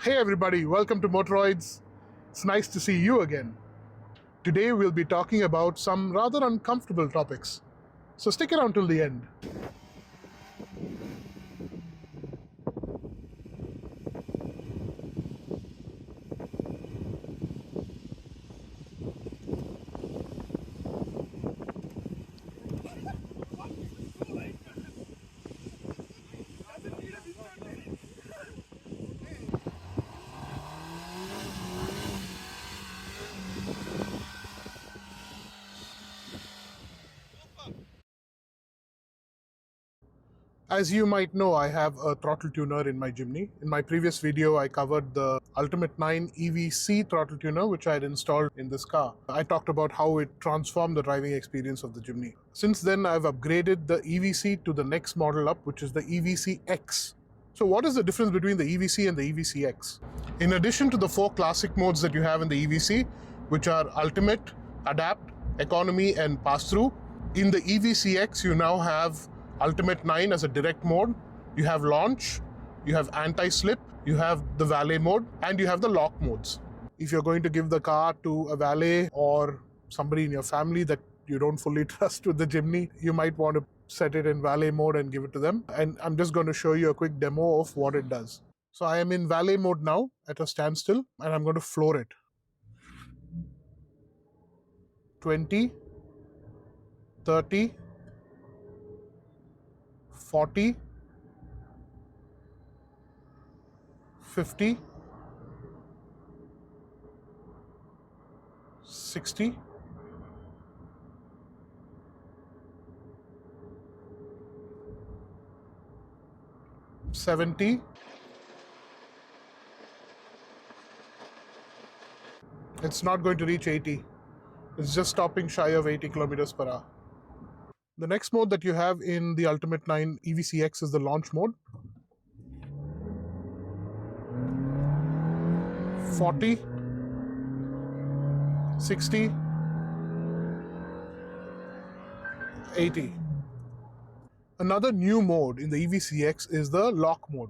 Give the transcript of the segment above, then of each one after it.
Hey everybody, welcome to Motoroids. It's nice to see you again. Today we'll be talking about some rather uncomfortable topics. So stick around till the end. As you might know, I have a throttle tuner in my Jimny. In my previous video, I covered the Ultimate 9 EVC throttle tuner, which I had installed in this car. I talked about how it transformed the driving experience of the Jimny. Since then, I've upgraded the EVC to the next model up, which is the EVC X. So what is the difference between the EVC and the EVC X? In addition to the 4 classic modes that you have in the EVC, which are Ultimate, Adapt, Economy, and Pass-Through, in the EVC X, you now have Ultimate 9 as a direct mode, you have launch, you have anti-slip, you have the valet mode, and you have the lock modes. If you're going to give the car to a valet or somebody in your family that you don't fully trust with the Jimny, you might want to set it in valet mode and give it to them. And I'm just going to show you a quick demo of what it does. So I am in valet mode now at a standstill, and I'm going to floor it. 20, 30, 40, 50, 60, 70, it's not going to reach 80. It's just stopping shy of 80 kilometers per hour. The next mode that you have in the Ultimate 9 EVCX is the launch mode. 40, 60, 80. Another new mode in the EVCX is the lock mode.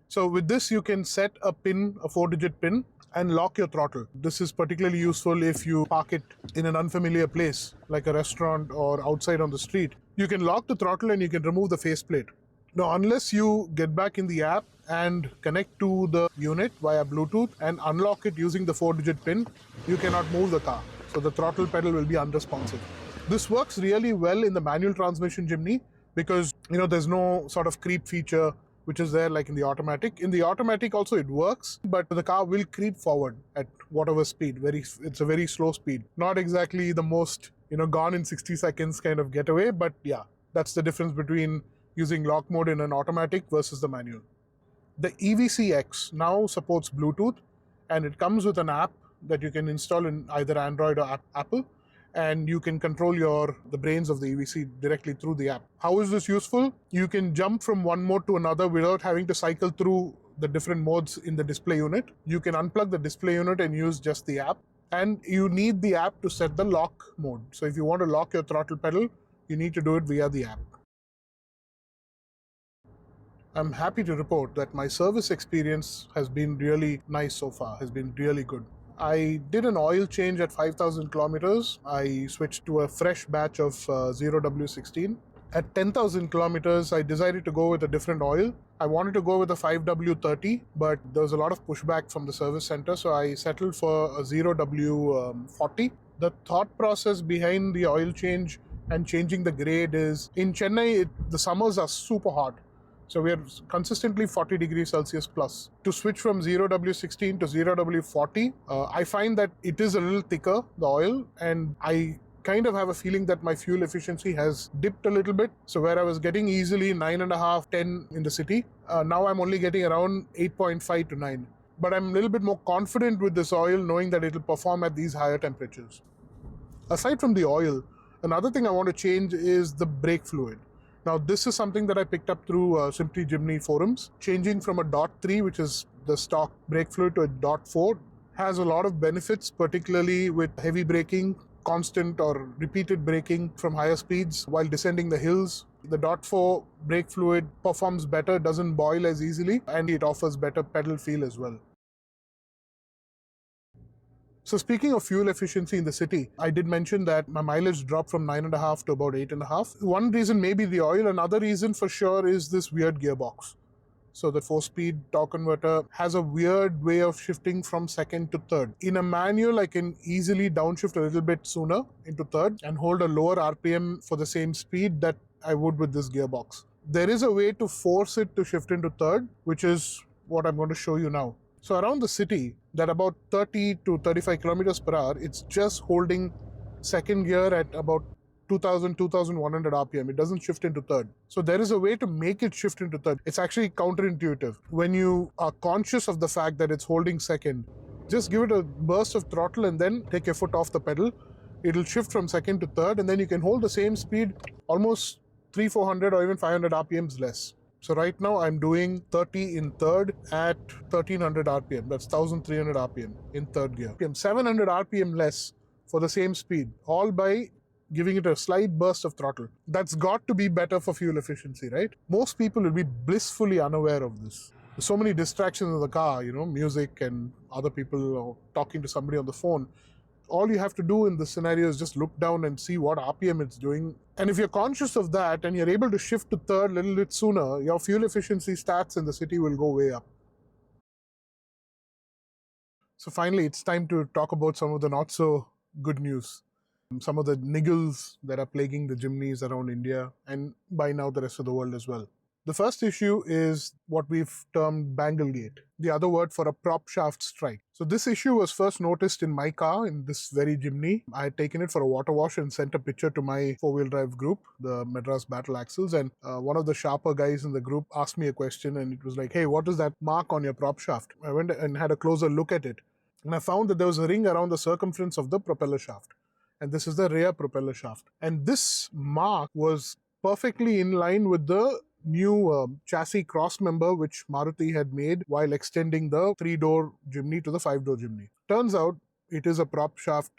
So with this, you can set a pin, a 4-digit pin, and lock your throttle. This is particularly useful if you park it in an unfamiliar place, like a restaurant or outside on the street. You can lock the throttle and you can remove the faceplate. Now, unless you get back in the app and connect to the unit via Bluetooth and unlock it using the 4-digit pin, you cannot move the car. So the throttle pedal will be unresponsive. This works really well in the manual transmission Jimny because, there's no sort of creep feature which is there like in the automatic. In the automatic also it works, but the car will creep forward at whatever speed. It's a very slow speed. Not exactly the most, gone in 60 seconds kind of getaway, but yeah, that's the difference between using lock mode in an automatic versus the manual. The EVCX now supports Bluetooth, and it comes with an app that you can install in either Android or Apple, and you can control the brains of the EVC directly through the app. How is this useful? You can jump from one mode to another without having to cycle through the different modes in the display unit. You can unplug the display unit and use just the app. And you need the app to set the lock mode. So if you want to lock your throttle pedal, you need to do it via the app. I'm happy to report that my service experience has been really nice so far, has been really good. I did an oil change at 5,000 kilometers. I switched to a fresh batch of 0W16. At 10,000 kilometers, I decided to go with a different oil. I wanted to go with a 5W30, but there was a lot of pushback from the service center, so I settled for a 0W40. The thought process behind the oil change and changing the grade is, in Chennai, the summers are super hot. So we are consistently 40 degrees Celsius plus. To switch from 0W16 to 0W40, I find that it is a little thicker, the oil, and I kind of have a feeling that my fuel efficiency has dipped a little bit. So where I was getting easily 9.5, 10 in the city, now I'm only getting around 8.5 to 9. But I'm a little bit more confident with this oil, knowing that it will perform at these higher temperatures. Aside from the oil, another thing I want to change is the brake fluid. Now, this is something that I picked up through Simply Jimny forums. Changing from a .3, which is the stock brake fluid, to a .4 has a lot of benefits, particularly with heavy braking, constant or repeated braking from higher speeds while descending the hills. The .4 brake fluid performs better, doesn't boil as easily, and it offers better pedal feel as well. So speaking of fuel efficiency in the city, I did mention that my mileage dropped from 9.5 to about 8.5. One reason may be the oil, another reason for sure is this weird gearbox. So the 4-speed torque converter has a weird way of shifting from second to third. In a manual, I can easily downshift a little bit sooner into third and hold a lower RPM for the same speed that I would with this gearbox. There is a way to force it to shift into third, which is what I'm going to show you now. So around the city, that about 30 to 35 kilometers per hour, it's just holding second gear at about 2000, 2100 RPM. It doesn't shift into third. So there is a way to make it shift into third. It's actually counterintuitive. When you are conscious of the fact that it's holding second, just give it a burst of throttle and then take your foot off the pedal. It'll shift from second to third, and then you can hold the same speed almost 300, 400 or even 500 RPMs less. So right now I'm doing 30 in third at 1300 RPM. That's 1300 RPM in third gear. 700 RPM less for the same speed, all by giving it a slight burst of throttle. That's got to be better for fuel efficiency, right? Most people will be blissfully unaware of this. There's so many distractions in the car, music and other people or talking to somebody on the phone. All you have to do in this scenario is just look down and see what RPM it's doing. And if you're conscious of that and you're able to shift to third a little bit sooner, your fuel efficiency stats in the city will go way up. So finally, it's time to talk about some of the not so good news. Some of the niggles that are plaguing the Jimnys around India and by now the rest of the world as well. The first issue is what we've termed Banglegate, the other word for a prop shaft strike. So this issue was first noticed in my car, in this very Jimny. I had taken it for a water wash and sent a picture to my four-wheel drive group, the Madras Battle Axles, and one of the sharper guys in the group asked me a question, and it was like, hey, what is that mark on your prop shaft? I went and had a closer look at it, and I found that there was a ring around the circumference of the propeller shaft. And this is the rear propeller shaft. And this mark was perfectly in line with the new chassis cross member which Maruti had made while extending the 3-door Jimny to the 5-door Jimny. Turns out it is a prop shaft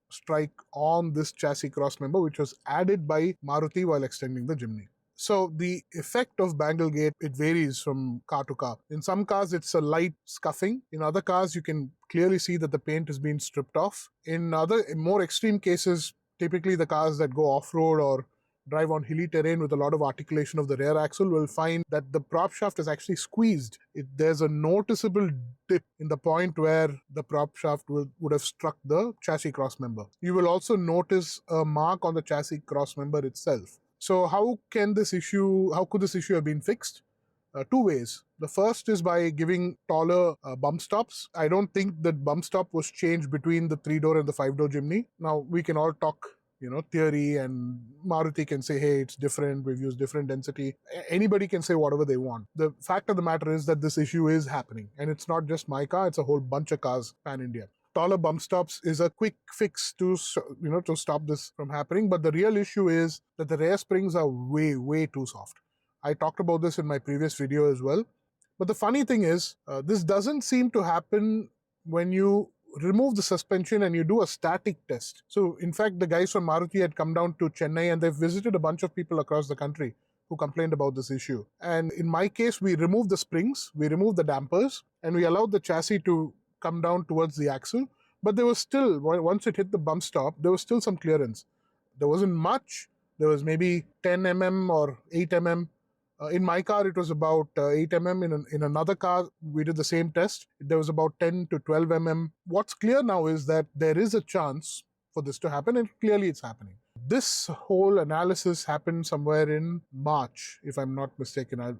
strike on this chassis cross member which was added by Maruti while extending the Jimny. So the effect of Banglegate, it varies from car to car. In some cars, it's a light scuffing. In other cars, you can clearly see that the paint has been stripped off. In more extreme cases, typically the cars that go off-road or drive on hilly terrain with a lot of articulation of the rear axle will find that the prop shaft is actually squeezed. There's a noticeable dip in the point where the prop shaft would have struck the chassis cross member. You will also notice a mark on the chassis cross member itself. So how could this issue have been fixed? Two ways. The first is by giving taller bump stops. I don't think that bump stop was changed between the 3-door and the 5-door Jimny. Now, we can all talk, theory, and Maruti can say, hey, it's different, we've used different density. Anybody can say whatever they want. The fact of the matter is that this issue is happening. And it's not just my car, it's a whole bunch of cars pan-India. Taller bump stops is a quick fix to stop this from happening. But the real issue is that the rear springs are way, way too soft. I talked about this in my previous video as well. But the funny thing is, this doesn't seem to happen when you remove the suspension and you do a static test. So in fact, the guys from Maruti had come down to Chennai and they've visited a bunch of people across the country who complained about this issue. And in my case, we removed the springs, we removed the dampers, and we allowed the chassis to come down towards the axle, but there was still, once it hit the bump stop, there was still some clearance. There wasn't much. There was maybe 10 mm or 8 mm. In my car, it was about 8 mm. In another car, we did the same test. There was about 10 to 12 mm. What's clear now is that there is a chance for this to happen, and clearly it's happening. This whole analysis happened somewhere in March, if I'm not mistaken. I'll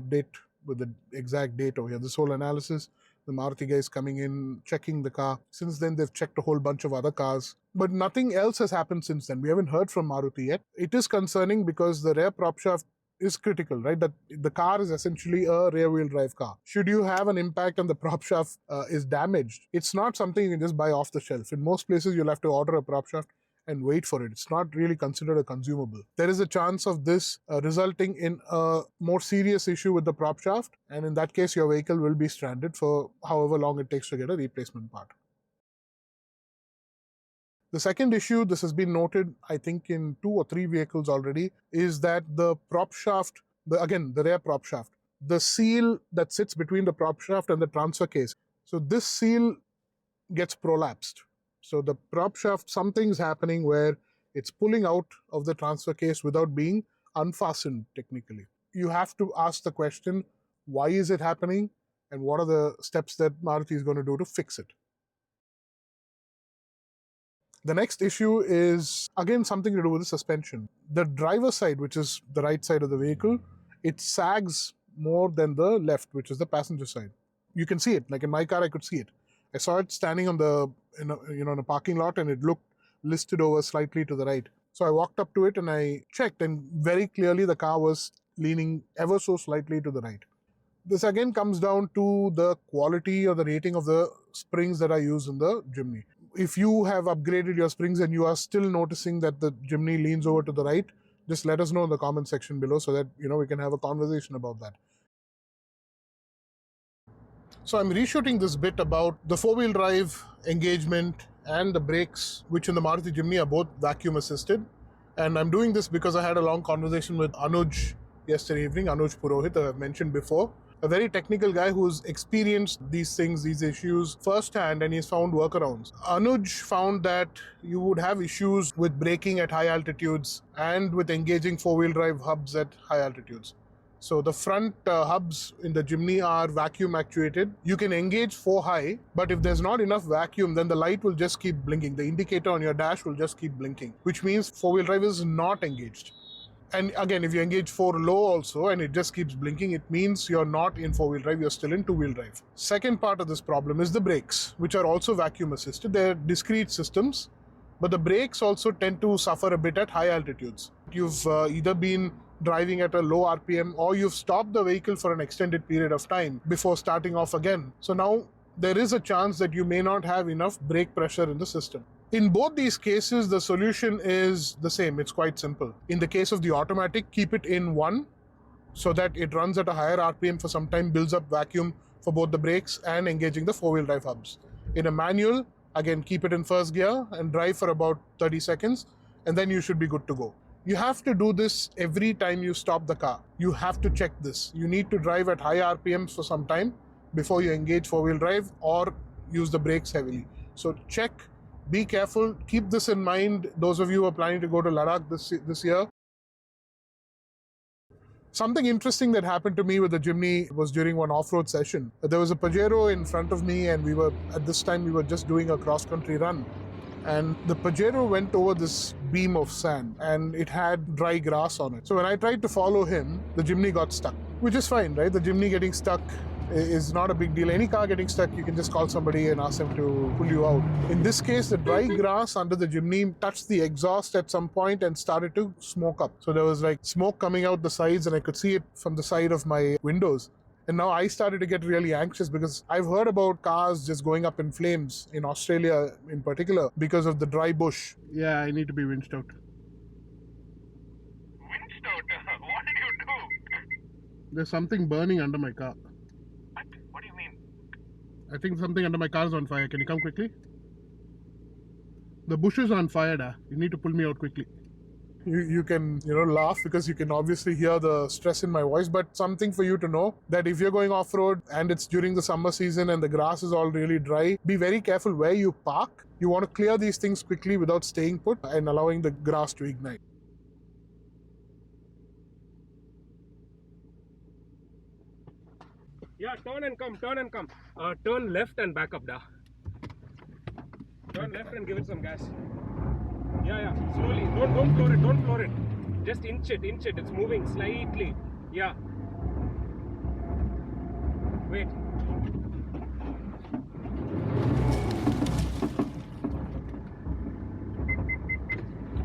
update with the exact date over here. This whole analysis, the Maruti guys coming in, checking the car. Since then, they've checked a whole bunch of other cars. But nothing else has happened since then. We haven't heard from Maruti yet. It is concerning because the rear prop shaft is critical, right? That the car is essentially a rear-wheel drive car. Should you have an impact and the prop shaft is damaged, it's not something you can just buy off the shelf. In most places, you'll have to order a prop shaft and wait for it. It's not really considered a consumable. There is a chance of this resulting in a more serious issue with the prop shaft, and in that case, your vehicle will be stranded for however long it takes to get a replacement part. The second issue, this has been noted, I think, in 2 or 3 vehicles already, is that the prop shaft, the rear prop shaft, the seal that sits between the prop shaft and the transfer case. So this seal gets prolapsed. So the prop shaft, something's happening where it's pulling out of the transfer case without being unfastened technically. You have to ask the question, why is it happening? And what are the steps that Maruti is going to do to fix it? The next issue is again something to do with the suspension. The driver's side, which is the right side of the vehicle, it sags more than the left, which is the passenger side. You can see it. Like in my car, I could see it. I saw it standing on the in a parking lot, and it looked listed over slightly to the right. So I walked up to it and I checked, and very clearly the car was leaning ever so slightly to the right. This again comes down to the quality or the rating of the springs that are used in the Jimny. If you have upgraded your springs and you are still noticing that the Jimny leans over to the right, just let us know in the comment section below so that we can have a conversation about that. So I'm reshooting this bit about the four-wheel drive engagement and the brakes, which in the Maruti Jimny are both vacuum assisted. And I'm doing this because I had a long conversation with Anuj yesterday evening, Anuj Purohit, I've mentioned before. A very technical guy who's experienced these things, these issues firsthand, and he's found workarounds. Anuj found that you would have issues with braking at high altitudes and with engaging four-wheel drive hubs at high altitudes. So the front hubs in the Jimny are vacuum actuated. You can engage 4 high, but if there's not enough vacuum, then the light will just keep blinking. The indicator on your dash will just keep blinking, which means four-wheel drive is not engaged. And again, if you engage 4 low also and it just keeps blinking, it means you're not in four-wheel drive, you're still in two-wheel drive. Second part of this problem is the brakes, which are also vacuum assisted. They're discrete systems, but the brakes also tend to suffer a bit at high altitudes. You've either been driving at a low RPM or you've stopped the vehicle for an extended period of time before starting off again. So now there is a chance that you may not have enough brake pressure in the system. In both these cases, the solution is the same. It's quite simple. In the case of the automatic, keep it in 1 so that it runs at a higher RPM for some time, builds up vacuum for both the brakes and engaging the four-wheel drive hubs. In a manual, again, keep it in first gear and drive for about 30 seconds, and then you should be good to go. You have to do this every time you stop the car. You have to check this. You need to drive at high RPMs for some time before you engage four-wheel drive or use the brakes heavily. So check. Be careful. Keep this in mind, those of you who are planning to go to Ladakh this year. Something interesting that happened to me with the Jimny was during one off-road session. There was a Pajero in front of me, and at this time we were just doing a cross-country run. And the Pajero went over this beam of sand, and it had dry grass on it. So when I tried to follow him, the Jimny got stuck, which is fine, right? The Jimny getting stuck is not a big deal. Any car getting stuck, you can just call somebody and ask them to pull you out. In this case, the dry grass under the Jimny touched the exhaust at some point and started to smoke up. So there was like smoke coming out the sides, and I could see it from the side of my windows. And now I started to get really anxious because I've heard about cars just going up in flames in Australia in particular because of the dry bush. Yeah, I need to be winched out. Winched out? What did you do? There's something burning under my car. What do you mean? I think something under my car is on fire. Can you come quickly? The bush is on fire, da. You need to pull me out quickly. You can laugh because you can obviously hear the stress in my voice, but something for you to know that if you're going off-road and it's during the summer season and the grass is all really dry, be very careful where you park. You want to clear these things quickly without staying put and allowing the grass to ignite. Yeah, turn and come. Turn left and back up, da. Turn left and give it some gas. Yeah, slowly. Don't floor it. Just inch it. It's moving slightly. Yeah. Wait.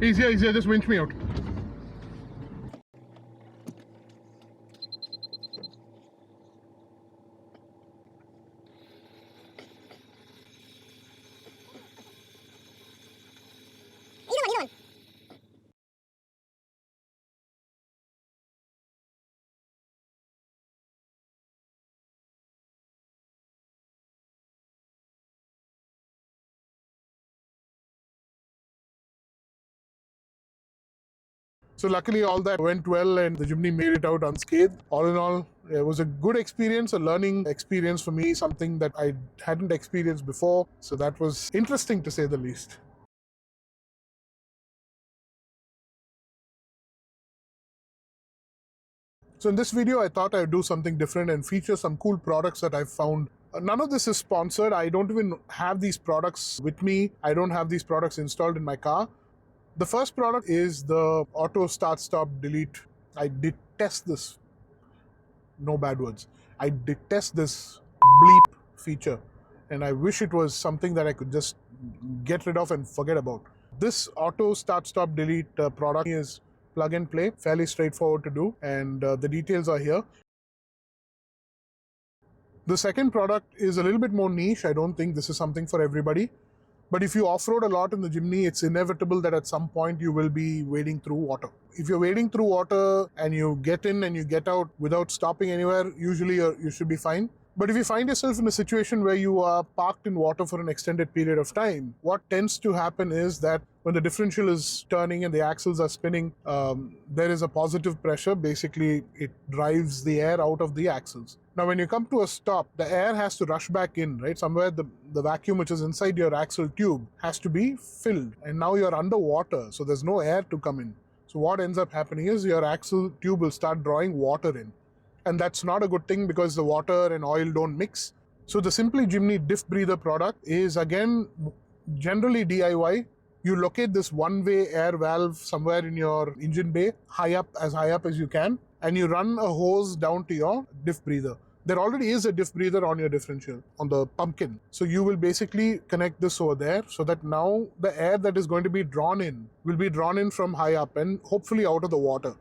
He's here. Just winch me out. So luckily all that went well and the Jimny made it out unscathed. All in all, it was a good experience, a learning experience for me, something that I hadn't experienced before. So that was interesting to say the least. So in this video, I thought I'd do something different and feature some cool products that I've found. None of this is sponsored. I don't even have these products with me. I don't have these products installed in my car. The first product is the auto start stop delete. I detest this. No bad words. I detest this bleep feature, and I wish it was something that I could just get rid of and forget about. This auto start stop delete product is plug and play, fairly straightforward to do, and the details are here. The second product is a little bit more niche. I don't think this is something for everybody. But if you off-road a lot in the Jimny, it's inevitable that at some point you will be wading through water. If you're wading through water and you get in and you get out without stopping anywhere, usually you should be fine. But if you find yourself in a situation where you are parked in water for an extended period of time, what tends to happen is that when the differential is turning and the axles are spinning, there is a positive pressure. Basically, it drives the air out of the axles. Now, when you come to a stop, the air has to rush back in, right? Somewhere the vacuum which is inside your axle tube has to be filled. And now you're underwater, so there's no air to come in. So what ends up happening is your axle tube will start drawing water in. And that's not a good thing because the water and oil don't mix. So the Simply Jimny diff breather product is again generally DIY. You locate this one-way air valve somewhere in your engine bay, high up as you can, and you run a hose down to your diff breather. There already is a diff breather on your differential, on the pumpkin. So you will basically connect this over there so that now the air that is going to be drawn in will be drawn in from high up and hopefully out of the water.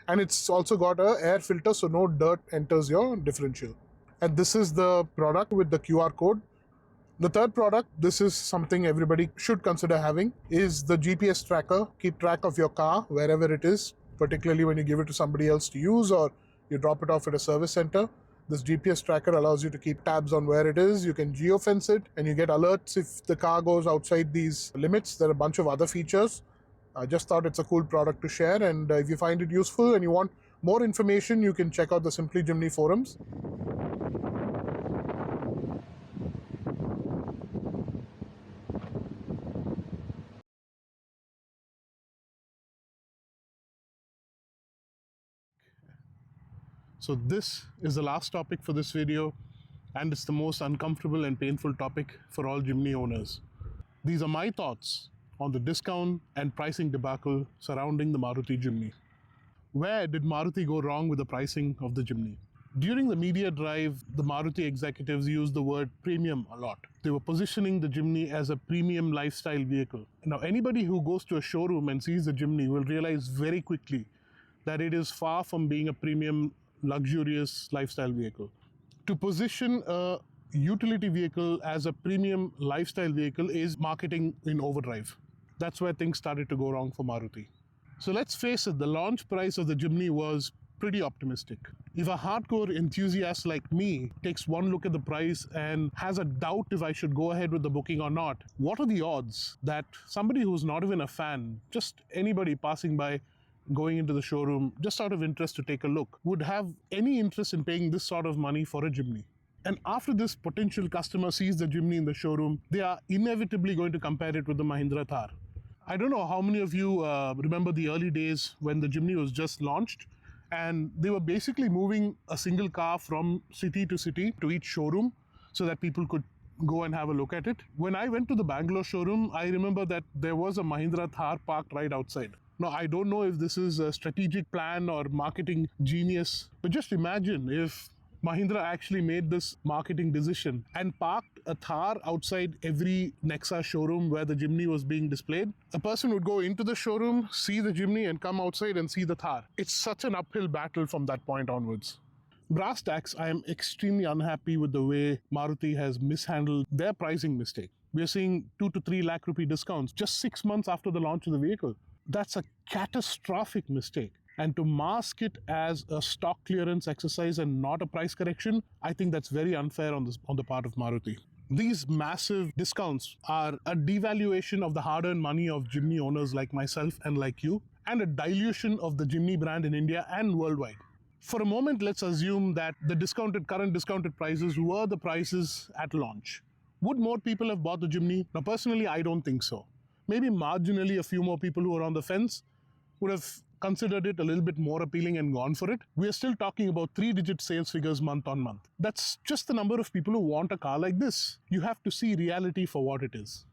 And it's also got an air filter so no dirt enters your differential. And this is the product with the QR code. The third product, this is something everybody should consider having, is the GPS tracker. Keep track of your car wherever it is, particularly when you give it to somebody else to use or you drop it off at a service center. This GPS tracker allows you to keep tabs on where it is. You can geofence it and you get alerts if the car goes outside these limits. There are a bunch of other features. I just thought it's a cool product to share, and if you find it useful and you want more information, you can check out the Simply Jimny forums. So this is the last topic for this video, and it's the most uncomfortable and painful topic for all Jimny owners. These are my thoughts on the discount and pricing debacle surrounding the Maruti Jimny. Where did Maruti go wrong with the pricing of the Jimny? During the media drive, the Maruti executives used the word premium a lot. They were positioning the Jimny as a premium lifestyle vehicle. Now, anybody who goes to a showroom and sees the Jimny will realize very quickly that it is far from being a premium, luxurious lifestyle vehicle. To position a utility vehicle as a premium lifestyle vehicle is marketing in overdrive. That's where things started to go wrong for Maruti. So let's face it, the launch price of the Jimny was pretty optimistic. If a hardcore enthusiast like me takes one look at the price and has a doubt if I should go ahead with the booking or not, what are the odds that somebody who's not even a fan, just anybody passing by, going into the showroom just out of interest to take a look, would have any interest in paying this sort of money for a Jimny? And after this potential customer sees the Jimny in the showroom, they are inevitably going to compare it with the Mahindra Thar. I don't know how many of you remember the early days when the Jimny was just launched, and they were basically moving a single car from city to city to each showroom so that people could go and have a look at it. When I went to the Bangalore showroom, I remember that there was a Mahindra Thar parked right outside. Now, I don't know if this is a strategic plan or marketing genius, but just imagine if Mahindra actually made this marketing decision and parked a Thar outside every Nexa showroom where the Jimny was being displayed. A person would go into the showroom, see the Jimny, and come outside and see the Thar. It's such an uphill battle from that point onwards. Brass tacks, I am extremely unhappy with the way Maruti has mishandled their pricing mistake. We are seeing 2 to 3 lakh rupee discounts just 6 months after the launch of the vehicle. That's a catastrophic mistake. And to mask it as a stock clearance exercise and not a price correction, I think that's very unfair on the part of Maruti. These massive discounts are a devaluation of the hard-earned money of Jimny owners like myself and like you. and a dilution of the Jimny brand in India and worldwide. For a moment, let's assume that the current discounted prices were the prices at launch. Would more people have bought the Jimny? Now, personally, I don't think so. Maybe marginally a few more people who are on the fence would have considered it a little bit more appealing and gone for it. We are still talking about 3-digit sales figures month on month. That's just the number of people who want a car like this. You have to see reality for what it is.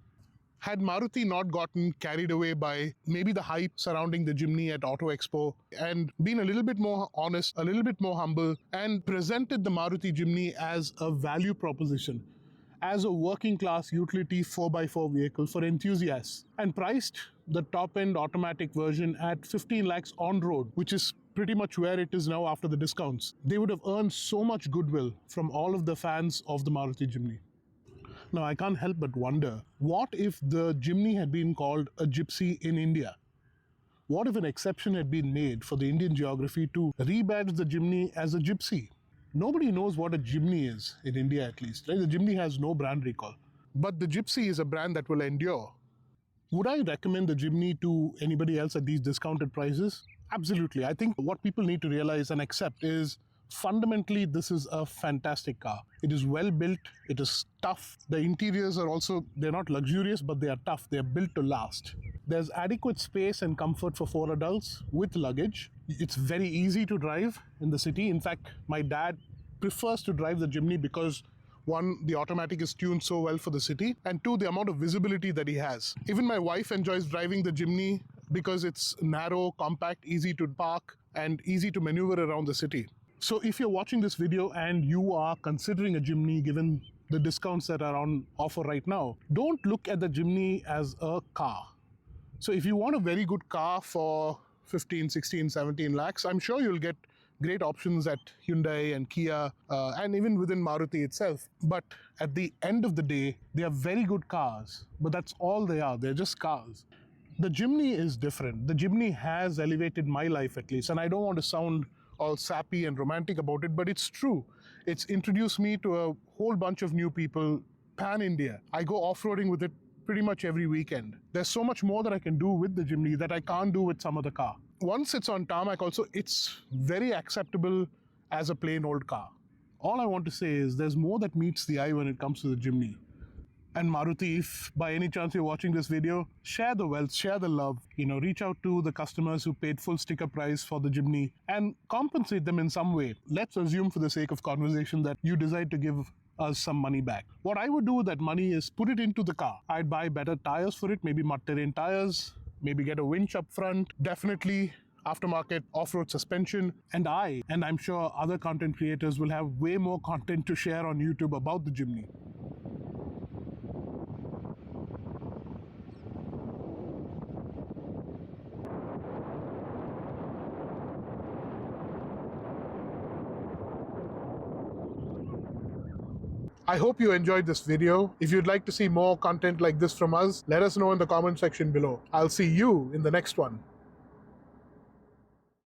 Had Maruti not gotten carried away by maybe the hype surrounding the Jimny at Auto Expo and been a little bit more honest, a little bit more humble, and presented the Maruti Jimny as a value proposition, as a working class utility 4x4 vehicle for enthusiasts, and priced the top end automatic version at 15 lakhs on road, which is pretty much where it is now after the discounts, they would have earned so much goodwill from all of the fans of the Maruti Jimny. Now, I can't help but wonder, what if the Jimny had been called a gypsy in India? What if an exception had been made for the Indian geography to rebadge the Jimny as a gypsy? Nobody knows what a Jimny is, in India at least. Right? The Jimny has no brand recall. But the Gypsy is a brand that will endure. Would I recommend the Jimny to anybody else at these discounted prices? Absolutely. I think what people need to realize and accept is fundamentally this is a fantastic car. It is well built, it is tough. The interiors are also, they're not luxurious, but they are tough. They're built to last. There's adequate space and comfort for 4 adults with luggage. It's very easy to drive in the city. In fact, my dad prefers to drive the Jimny because 1, the automatic is tuned so well for the city, and 2, the amount of visibility that he has. Even my wife enjoys driving the Jimny because it's narrow, compact, easy to park, and easy to maneuver around the city. So if you're watching this video and you are considering a Jimny given the discounts that are on offer right now, don't look at the Jimny as a car. So if you want a very good car for 15, 16, 17 lakhs, I'm sure you'll get great options at Hyundai and Kia and even within Maruti itself. But at the end of the day, they are very good cars, but that's all they are. They're just cars. The Jimny is different. The Jimny has elevated my life at least, and I don't want to sound all sappy and romantic about it, but it's true. It's introduced me to a whole bunch of new people, pan-India. I go off-roading with it pretty much every weekend. There's so much more that I can do with the Jimny that I can't do with some other car. Once it's on tarmac also, it's very acceptable as a plain old car. All I want to say is there's more that meets the eye when it comes to the Jimny. And Maruti, if by any chance you're watching this video, share the wealth, share the love. Reach out to the customers who paid full sticker price for the Jimny and compensate them in some way. Let's assume for the sake of conversation that you decide to give us some money back. What I would do with that money is put it into the car. I'd buy better tires for it, maybe mud terrain tires, maybe get a winch up front, definitely aftermarket off-road suspension, and I'm sure other content creators will have way more content to share on YouTube about the Jimny. I hope you enjoyed this video. If you'd like to see more content like this from us, let us know in the comment section below. I'll see you in the next one.